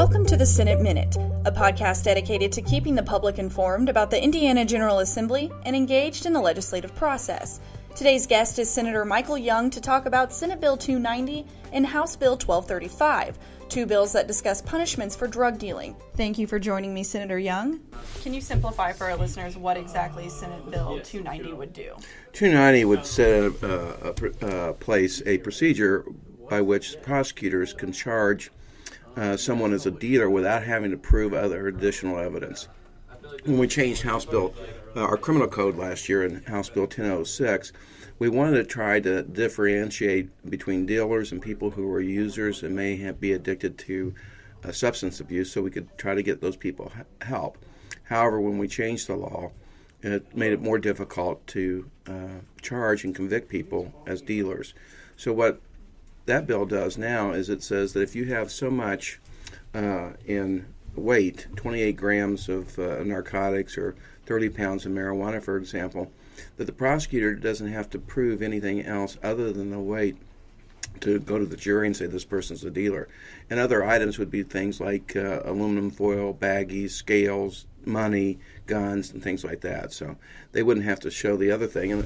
Welcome to the Senate Minute, a podcast dedicated to keeping the public informed about the Indiana General Assembly and engaged in the legislative process. Today's guest is Senator Michael Young to talk about Senate Bill 290 and House Bill 1235, two bills that discuss punishments for drug dealing. Thank you for joining me, Senator Young. Can you simplify for our listeners what exactly Senate Bill 290 would do? 290 would set place a procedure by which prosecutors can charge someone as a dealer without having to prove other additional evidence. When we changed our criminal code last year in House Bill 1006, we wanted to try to differentiate between dealers and people who are users and may be addicted to substance abuse, so we could try to get those people help. However, when we changed the law, it made it more difficult to charge and convict people as dealers. So what that bill does now is it says that if you have so much in weight, 28 grams of narcotics or 30 pounds of marijuana, for example, that the prosecutor doesn't have to prove anything else other than the weight to go to the jury and say this person's a dealer. And other items would be things like aluminum foil, baggies, scales, money, guns, and things like that. So they wouldn't have to show the other thing.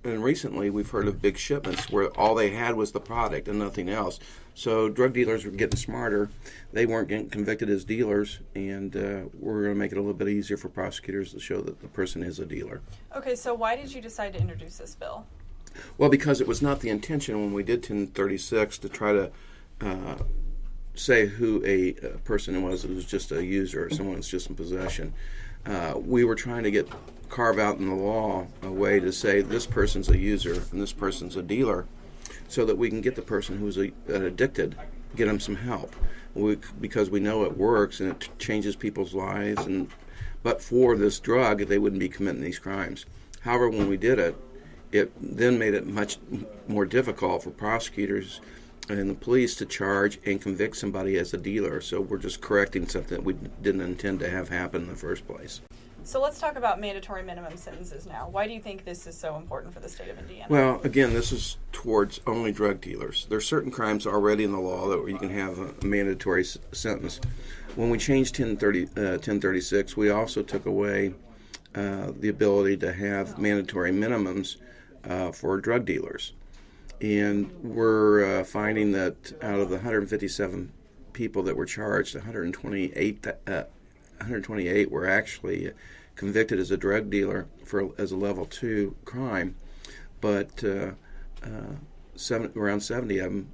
And recently we've heard of big shipments where all they had was the product and nothing else. So drug dealers were getting smarter. They weren't getting convicted as dealers, and we're going to make it a little bit easier for prosecutors to show that the person is a dealer. Okay, so why did you decide to introduce this bill? Well, because it was not the intention when we did 1036 to try to say who a person was. It was just a user or someone that's just in possession. We were trying to carve out in the law a way to say this person's a user and this person's a dealer, so that we can get the person who's addicted, get them some help, because we know it works and it changes people's lives. But for this drug, they wouldn't be committing these crimes. However, when we did it, it then made it much more difficult for prosecutors and the police to charge and convict somebody as a dealer. So we're just correcting something that we didn't intend to have happen in the first place. So let's talk about mandatory minimum sentences now. Why do you think this is so important for the state of Indiana? Well, again, this is towards only drug dealers. There are certain crimes already in the law that you can have a mandatory sentence. When we changed 1036, we also took away the ability to have mandatory minimums for drug dealers. And we're finding that out of the 157 people that were charged, 128 were actually convicted as a drug dealer as a level 2 crime, but around 70 of them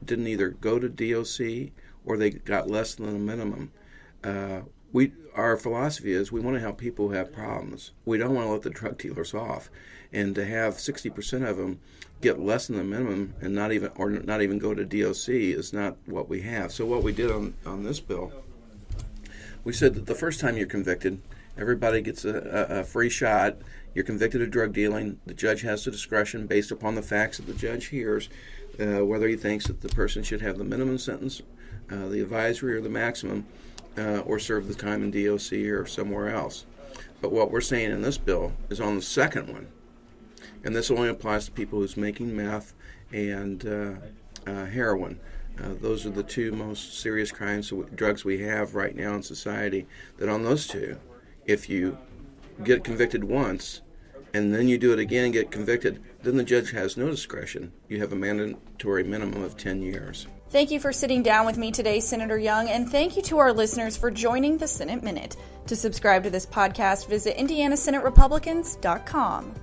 didn't either go to DOC or they got less than the minimum. Our philosophy is we want to help people who have problems. We don't want to let the drug dealers off, and to have 60% of them get less than the minimum and not even go to DOC is not what we have. So what we did on this bill, we said that the first time you're convicted, everybody gets a free shot. You're convicted of drug dealing. The judge has the discretion based upon the facts that the judge hears, whether he thinks that the person should have the minimum sentence, the advisory, or the maximum, or serve the time in DOC or somewhere else. But what we're saying in this bill is on the second one, and this only applies to people who's making meth and heroin. Those are the two most serious drugs we have right now in society, that on those two, if you get convicted once and then you do it again and get convicted, then the judge has no discretion. You have a mandatory minimum of 10 years. Thank you for sitting down with me today, Senator Young, and thank you to our listeners for joining the Senate Minute. To subscribe to this podcast, visit IndianaSenateRepublicans.com.